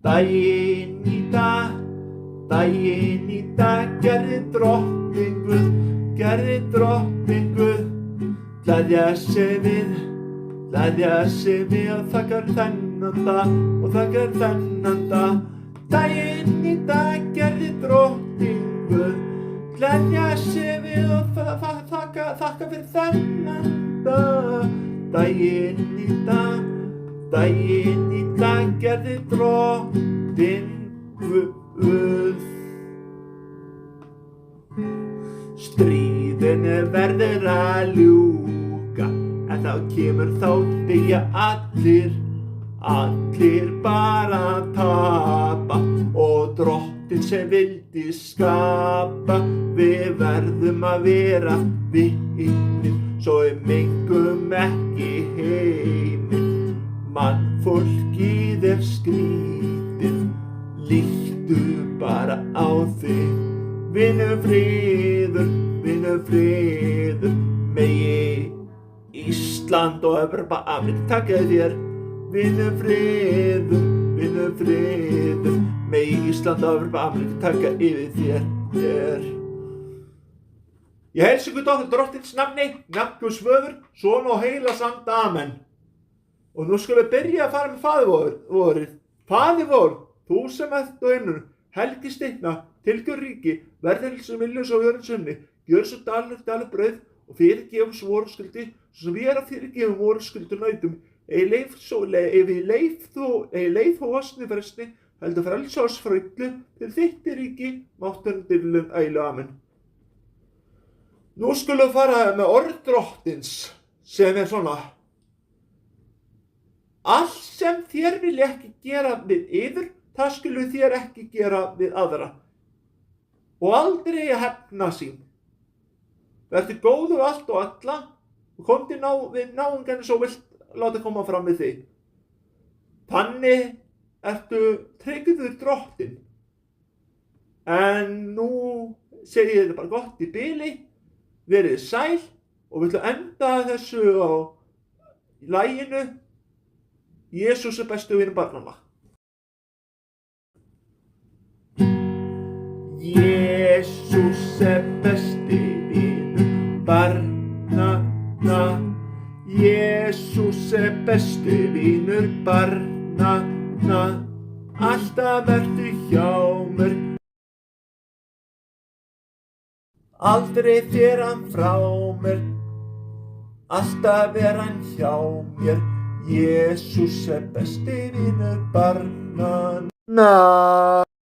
Daginn í dag gerði drottinn Guð gleðja sig við og þakkar þennan dag. Daginn í dag gerði drottinn Guð gleðja sig við og þakka fyrir þennan dag. Daginn í dag gerði drottinn Guð. Stríðinu verður að ljúka, en þá kemur þá deyja allir bara að tapa, og drottinn sem vildi skapa. Við verðum að vera vinir, svo við mengum ekki heiminn. Mannfólkið skrýtið, líttu bara á þig. Vinur friður, megi Ísland og Evrópa-Ameríka taka þér. Vinur friður, megi Ísland og Evrópa-Ameríka taka yfir þér. Ég heilsa ykkur drottins nafni, nafn Guðs föður, Son og heilags anda, amen. Og nú skulum við byrja að fara með faðirvorið. Faðir vor, þú sem ert á himnum, helgist þitt nafn, tilgjörðu ríki, verði sem viljum svo jörðin sunni. Gjör svo daglegt brauð og fyrirgefum svo voru skuldi, svo sem við að fyrirgefum voru skuldi nautum. Ei leið þó oss niður frestni, heldur frelsa oss frá illu, til þitt ríki, mátturinn dýrlum ælu, amen. Nú skulum við fara með orð drottins, sem svona: allt sem þér vilja ekki gera við yður, það skulu þér ekki gera við aðra. Og aldrei að hefna sín. Vertu góður við allt og alla, og komdu við náungan svo vilt láta koma fram við þig. Þannig ertu tryggður drottinn. En nú segi ég þetta bara gott í bili, verið sæl, og við ætlum enda þessu á laginu Jesús bestu vinur barnanna. Jesús besti vinur barnanna. Jesús besti vinur barnanna. Alltaf vertu hjá mér, aldrei fer hann frá mér. Alltaf hann hjá mér. Jesús besti vinur barnanna.